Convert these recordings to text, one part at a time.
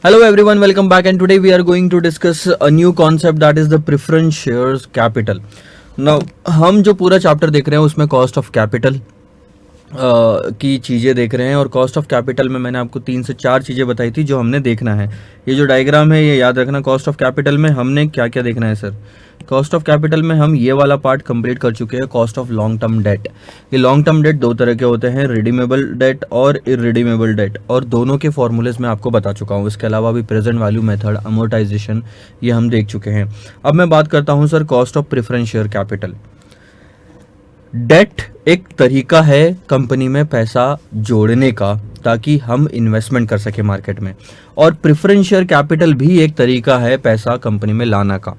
Hello everyone, welcome back, and today we are going to discuss a new concept, that is the preference shares capital. Now हम जो पूरा chapter देख रहे हैं उसमें cost of capital की चीज़ें देख रहे हैं, और कॉस्ट ऑफ कैपिटल में मैंने आपको 3 से 4 चीज़ें बताई थी जो हमने देखना है। ये जो डायग्राम है ये याद रखना। कॉस्ट ऑफ कैपिटल में हमने क्या क्या देखना है सर? कॉस्ट ऑफ कैपिटल में हम ये वाला पार्ट कंप्लीट कर चुके हैं, cost of long term debt. ये लॉन्ग टर्म डेट दो तरह के होते हैं, रिडीमेबल डेट और इरिडीमेबल डेट, और दोनों के फॉर्मूलेज मैं आपको बता चुका हूँ। इसके अलावा भी प्रेजेंट वैल्यू मेथड, अमोर्टाइजेशन, ये हम देख चुके हैं। अब मैं बात करता हूँ sir cost of preference share capital. Debt एक तरीका है कंपनी में पैसा जोड़ने का ताकि हम इन्वेस्टमेंट कर सके मार्केट में, और प्रेफरेंस शेयर कैपिटल भी एक तरीका है पैसा कंपनी में लाना का।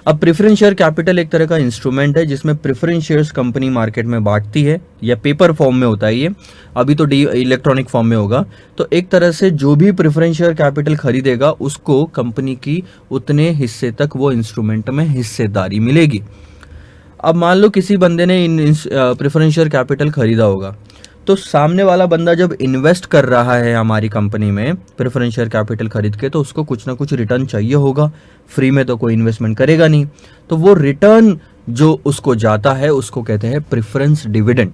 अब प्रेफरेंस शेयर कैपिटल एक तरह का इंस्ट्रूमेंट है जिसमें प्रेफरेंस शेयर्स कंपनी मार्केट में बांटती है, या पेपर फॉर्म में होता है ये, अभी तो इलेक्ट्रॉनिक फॉर्म में होगा। तो एक तरह से जो भी प्रेफरेंस शेयर कैपिटल खरीदेगा उसको कंपनी की उतने हिस्से तक वो इंस्ट्रूमेंट में हिस्सेदारी मिलेगी। अब मान लो किसी बंदे ने प्रेफरेंस शेयर कैपिटल खरीदा होगा, तो सामने वाला बंदा जब इन्वेस्ट कर रहा है हमारी कंपनी में प्रेफरेंस शेयर कैपिटल खरीद के, तो उसको कुछ ना कुछ रिटर्न चाहिए होगा। फ्री में तो कोई इन्वेस्टमेंट करेगा नहीं, तो वो रिटर्न जो उसको जाता है उसको कहते हैं प्रेफरेंस डिविडेंड।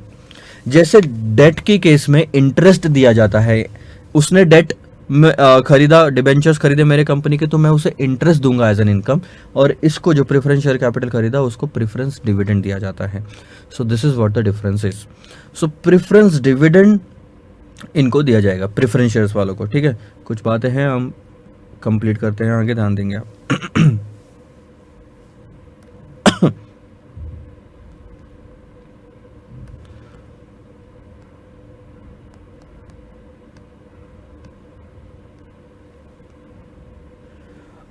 जैसे डेट के केस में इंटरेस्ट दिया जाता है, उसने डेट खरीदा, डिबेंचर्स खरीदे मेरे कंपनी के, तो मैं उसे इंटरेस्ट दूंगा एज एन इनकम, और इसको जो प्रेफरेंस शेयर कैपिटल खरीदा उसको प्रेफरेंस डिविडेंड दिया जाता है। So this is what the difference is. So preference dividend इनको दिया जाएगा, प्रेफरेंस शेयर्स वालों को। ठीक है, कुछ बातें हैं हम कंप्लीट करते हैं, आगे ध्यान देंगे आप।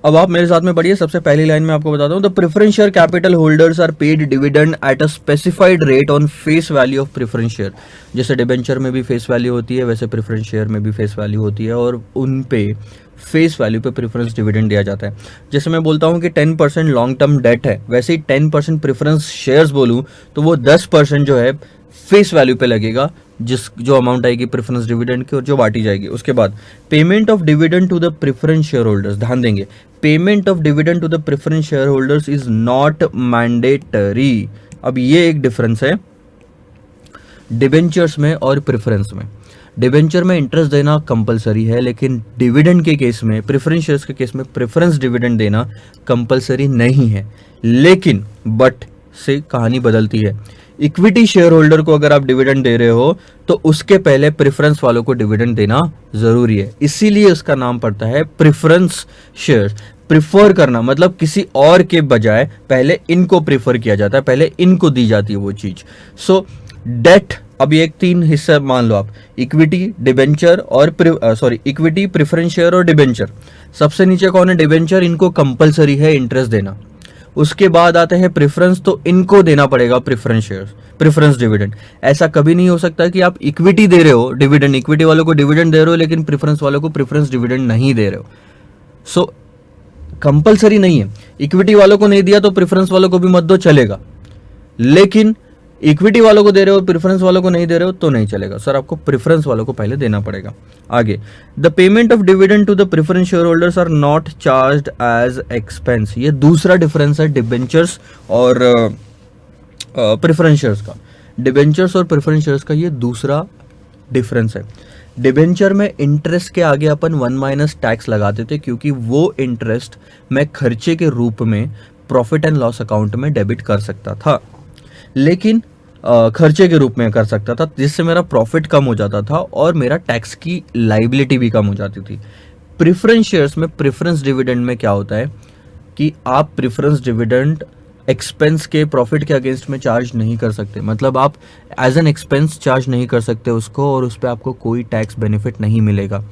अब आप मेरे साथ में पढ़िए। सबसे पहली लाइन में आपको बताता हूँ, the preference share capital holders are paid dividend at a specified rate on face value of preference share. जैसे डिबेंचर में भी फेस वैल्यू होती है, वैसे प्रेफरेंस शेयर में भी फेस वैल्यू होती है, और उन पे फेस वैल्यू पे प्रेफरेंस डिविडेंड दिया जाता है। जैसे मैं बोलता हूँ कि 10% लॉन्ग टर्म डेट है, वैसे ही 10% प्रेफरेंस शेयर्स बोलूँ तो वो 10% जो है फेस वैल्यू पे लगेगा, जो अमाउंट आएगी प्रेफरेंस डिविडेंड की और जो बांटी जाएगी। उसके बाद payment of dividend to the preference share holders, ध्यान देंगे, payment of dividend to the preference share holders is not mandatory. अब ये एक डिफरेंस है डिबेंचर्स में और प्रेफरेंस में। डिबेंचर में इंटरेस्ट देना कंपलसरी है, लेकिन डिविडेंड के केस में, प्रेफरेंस शेयर्स के केस में प्रेफरेंस डिविडेंड देना कंपलसरी नहीं है। लेकिन बट से कहानी बदलती है। इक्विटी शेयर होल्डर को अगर आप डिविडेंड दे रहे हो तो उसके पहले प्रेफरेंस वालों को डिविडेंड देना जरूरी है, इसीलिए उसका नाम पड़ता है प्रेफरेंस शेयर। प्रिफर करना मतलब किसी और के बजाय पहले इनको प्रिफर किया जाता है, पहले इनको दी जाती है वो चीज। सो डेट, अब ये 3 हिस्सा मान लो आप, इक्विटी, डिबेंचर और इक्विटी, प्रेफरेंस शेयर और डिबेंचर। सबसे नीचे कौन है? डिबेंचर, इनको कंपलसरी है इंटरेस्ट देना। उसके बाद आते हैं प्रेफरेंस, तो इनको देना पड़ेगा प्रेफरेंस शेयर्स, प्रेफरेंस डिविडेंड। ऐसा कभी नहीं हो सकता कि आप इक्विटी दे रहे हो डिविडेंड, इक्विटी वालों को डिविडेंड दे रहे हो लेकिन प्रेफरेंस वालों को प्रेफरेंस डिविडेंड नहीं दे रहे हो। सो कंपलसरी नहीं है। इक्विटी वालों को नहीं दिया तो प्रेफरेंस वालों को भी मत दो, चलेगा, लेकिन इक्विटी वालों को दे रहे हो, प्रेफरेंस वालों को नहीं दे रहे हो तो नहीं चलेगा सर, आपको प्रेफरेंस वालों को पहले देना पड़ेगा। आगे, the payment of dividend to the preference share holders are not charged as expense. ये दूसरा डिफरेंस है डिबेंचर्स और प्रेफरेंस शेयर्स का। डिबेंचर्स और प्रेफरेंस शेयर्स का ये दूसरा डिफरेंस है। डिबेंचर में इंटरेस्ट के आगे अपन 1 - टैक्स लगाते थे, क्योंकि वो इंटरेस्ट मैं खर्चे के रूप में प्रॉफिट एंड लॉस अकाउंट में डेबिट कर सकता था, लेकिन खर्चे के रूप में कर सकता था, जिससे मेरा प्रॉफिट कम हो जाता था और मेरा टैक्स की लाइबिलिटी भी कम हो जाती थी। प्रेफरेंस शेयर्स में, प्रेफरेंस डिविडेंड में क्या होता है कि आप प्रेफरेंस डिविडेंड एक्सपेंस के, प्रॉफिट के अगेंस्ट में चार्ज नहीं कर सकते, मतलब आप एज एन एक्सपेंस चार्ज नहीं कर सकते उसको, और उस पर आपको कोई टैक्स बेनिफिट नहीं मिलेगा।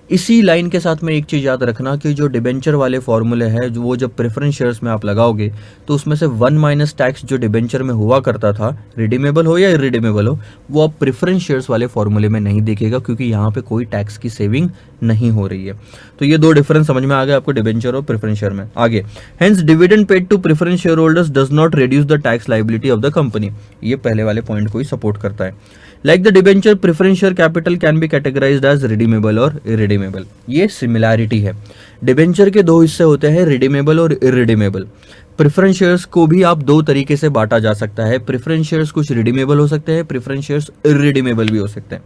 इसी लाइन के साथ में एक चीज़ याद रखना कि जो डिबेंचर वाले फॉर्मूले हैं, जो वो जब प्रेफरेंस शेयर्स में आप लगाओगे तो उसमें से 1 - टैक्स जो डिबेंचर में हुआ करता था, रिडीमेबल हो या इरिडीमेबल हो, वो अब प्रेफरेंस शेयर्स वाले फॉर्मूले में नहीं दिखेगा, क्योंकि यहाँ पे कोई टैक्स की सेविंग नहीं हो रही है। तो ये दो डिफरेंस समझ में आ गया आपको डिबेंचर और प्रेफरेंस शेयर में। आगे, hence dividend paid to preference share holders does not reduce the tax liability of the company. ये पहले वाले पॉइंट को ही सपोर्ट करता है। Like the debenture, preference share capital can be categorised as redeemable और इरिडीमेबल। ये सिमिलैरिटी है। डिबेंचर के दो हिस्से होते हैं, रिडीमेबल और इरिडीमेबल। प्रेफरेंस शेयर्स को भी आप दो तरीके से बांटा जा सकता है। प्रेफरेंस शेयर्स कुछ रिडीमेबल हो सकते हैं, प्रेफरेंस शेयर्स इरिडीमेबल भी हो सकते हैं।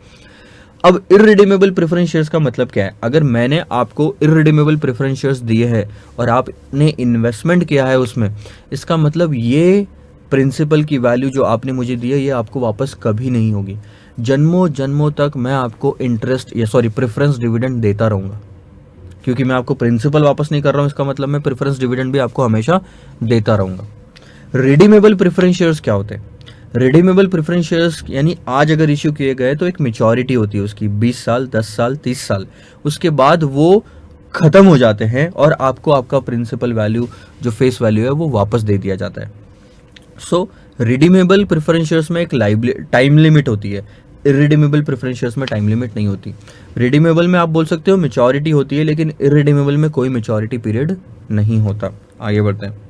अब इरिडीमेबल प्रेफरेंस शेयर्स का मतलब क्या है? अगर मैंने आपको इरिडीमेबल प्रेफरेंस शेयर्स दिए हैं और आपने इन्वेस्टमेंट किया है उसमें, इसका मतलब ये प्रिंसिपल की वैल्यू जो आपने मुझे दी है ये आपको वापस कभी नहीं होगी। जन्मों जन्मों तक मैं आपको प्रेफरेंस डिविडेंड देता रहूंगा, क्योंकि मैं आपको प्रिंसिपल वापस नहीं कर रहा हूं, इसका मतलब मैं प्रेफरेंस डिविडेंड भी आपको हमेशा देता रहूंगा। रिडीमेबल प्रेफरेंस शेयर्स क्या होते हैं? रिडीमेबल प्रेफरेंस शेयर्स यानी आज अगर इश्यू किए गए तो एक मेच्योरिटी होती है उसकी, 20 साल, 10 साल, 30 साल, उसके बाद वो खत्म हो जाते हैं और आपको आपका प्रिंसिपल वैल्यू जो फेस वैल्यू है वो वापस दे दिया जाता है। सो रिडीमेबल प्रेफरेंस शेयर्स में एक टाइम लिमिट होती है, इरिडीमेबल प्रेफरेंस शेयर्स में टाइम लिमिट नहीं होती। रिडीमेबल में आप बोल सकते हो मेच्योरिटी होती है, लेकिन इरिडीमेबल में कोई मेच्योरिटी पीरियड नहीं होता। आगे बढ़ते हैं।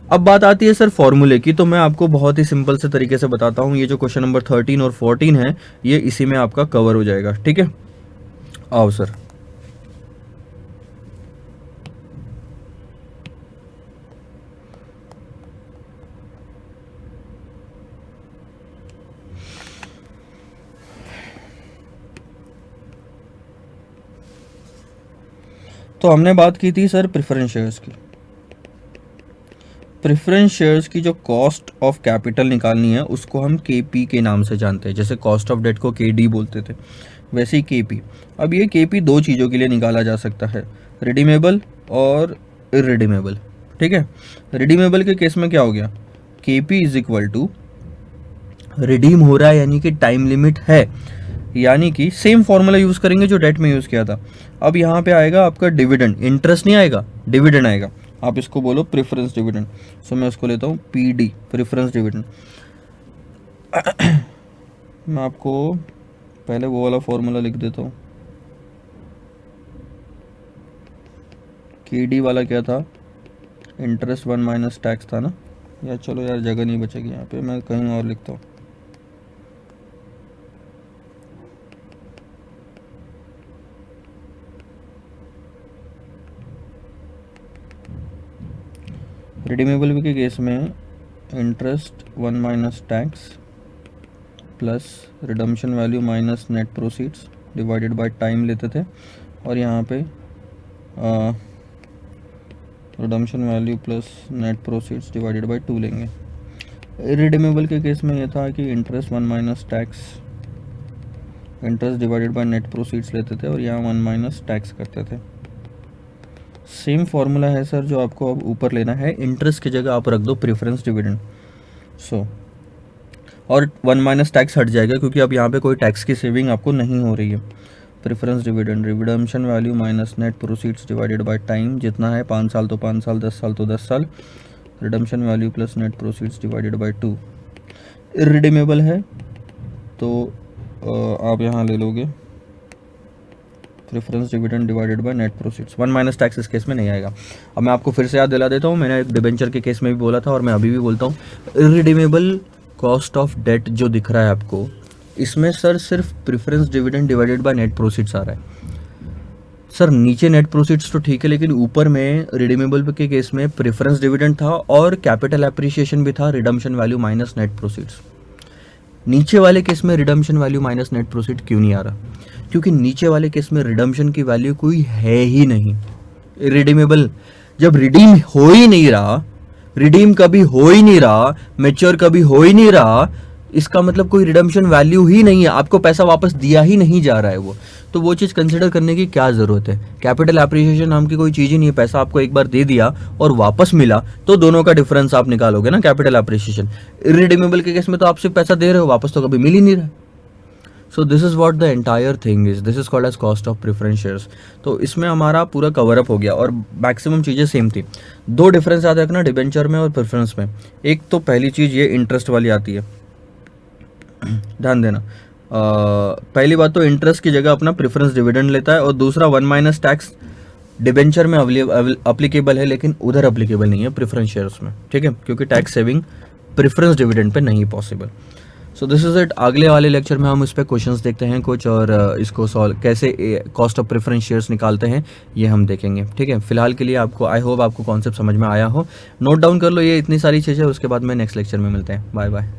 अब बात आती है सर फॉर्मूले की, तो मैं आपको बहुत ही सिंपल से तरीके से बताता हूँ। ये जो क्वेश्चन नंबर 13 और 14 है ये इसी में आपका कवर हो जाएगा, ठीक है। आओ सर। तो हमने बात की थी सर प्रेफरेंस शेयर्स की। प्रेफरेंस शेयर्स की जो कॉस्ट ऑफ कैपिटल निकालनी है उसको हम केपी के नाम से जानते हैं। जैसे कॉस्ट ऑफ डेट को केडी बोलते थे, वैसे ही केपी। अब ये केपी दो चीज़ों के लिए निकाला जा सकता है, रिडीमेबल और इरिडीमेबल, ठीक है। रिडीमेबल के केस में क्या हो गया, KP is equal to redeem हो रहा है यानी कि टाइम लिमिट है, यानी कि सेम फॉर्मूला यूज़ करेंगे जो डेट में यूज़ किया था। अब यहाँ पे आएगा आपका डिविडेंड, इंटरेस्ट नहीं आएगा, डिविडेंड आएगा। आप इसको बोलो प्रेफरेंस डिविडेंड। सो मैं उसको लेता हूँ पीडी, प्रेफरेंस डिविडेंड। मैं आपको पहले वो वाला फॉर्मूला लिख देता हूँ। केडी वाला क्या था, इंटरेस्ट 1 माइनस टैक्स था ना, या चलो यार जगह नहीं बचेगी यहाँ पे, मैं कहीं और लिखता हूँ। रिडीमेबल के केस में interest 1 minus tax plus redemption value minus net proceeds divided by time लेते थे, और यहाँ पे redemption value plus net proceeds divided by 2 लेंगे। रिडीमेबल के केस में ये था कि interest 1 minus tax, interest divided by net proceeds लेते थे और यहाँ 1 माइनस टैक्स करते थे। सेम फॉर्मूला है सर जो आपको अब ऊपर लेना है, इंटरेस्ट की जगह आप रख दो प्रेफरेंस डिविडेंड। सो और 1 माइनस टैक्स हट जाएगा क्योंकि अब यहाँ पे कोई टैक्स की सेविंग आपको नहीं हो रही है। Preference dividend, redemption value minus net proceeds divided by time, जितना है 5 साल तो 5 साल, 10 साल तो 10 साल, redemption value plus net proceeds divided by 2। Irredeemable है तो आप यहाँ ले लोगे preference dividend divided by net proceeds. 1 minus tax इस केस में नहीं आएगा। अब मैं आपको फिर से याद दिला देता हूँ, मैंने डिबेंचर के केस में भी बोला था और मैं अभी भी बोलता हूँ, इरिडीमेबल कॉस्ट ऑफ डेट जो दिख रहा है आपको, इसमें सर सिर्फ preference dividend divided by net proceeds आ रहा है। सर नीचे नेट प्रोसीड्स तो ठीक है, लेकिन ऊपर में रिडीमेबल के केस में प्रेफरेंस डिविडेंड था और कैपिटल एप्रिसिएशन भी था, redemption value minus net proceeds. नीचे वाले केस में redemption value minus net proceed क्यों नहीं आ रहा? क्योंकि नीचे वाले केस में रिडम्पशन की वैल्यू कोई है ही नहीं। रिडीमेबल जब रिडीम हो ही नहीं रहा, रिडीम कभी हो ही नहीं रहा, मैच्योर कभी हो ही नहीं रहा, इसका मतलब कोई रिडम्पशन वैल्यू ही नहीं है, आपको पैसा वापस दिया ही नहीं जा रहा है वो, तो वो चीज़ कंसिडर करने की क्या ज़रूरत है? कैपिटल एप्रिसिएशन नाम की कोई चीज़ ही नहीं है, पैसा आपको एक बार दे दिया और वापस मिला तो दोनों का डिफरेंस आप निकालोगे ना, कैपिटल एप्रिसिएशन। इरिडीमेबल के केस में तो आप सिर्फ पैसा दे रहे हो, वापस तो कभी मिल ही नहीं रहा। So this is what the entire thing is, this is called as cost of preference shares. तो इसमें हमारा पूरा कवर अप हो गया और मैक्सिमम चीज़ें सेम थी। दो डिफरेंस याद रखना डिबेंचर में और प्रेफरेंस में। एक तो पहली चीज़ ये इंटरेस्ट वाली आती है, ध्यान देना, पहली बात तो इंटरेस्ट की जगह अपना प्रेफरेंस डिविडेंड लेता है, और दूसरा 1 माइनस टैक्स डिबेंचर में अप्लीकेबल है लेकिन उधर अप्लीकेबल नहीं है प्रेफरेंस शेयर्स में, ठीक है, क्योंकि tax saving preference dividend pay नहीं possible. So this is it. अगले वाले लेक्चर में हम इस पे क्वेश्चंस देखते हैं कुछ, और इसको सॉल्व कैसे कॉस्ट ऑफ प्रेफरेंस शेयर्स निकालते हैं ये हम देखेंगे, ठीक है। फिलहाल के लिए आपको आई होप आपको कॉन्सेप्ट समझ में आया हो, नोट डाउन कर लो ये इतनी सारी चीज़ें, उसके बाद में नेक्स्ट लेक्चर में मिलते हैं। Bye bye.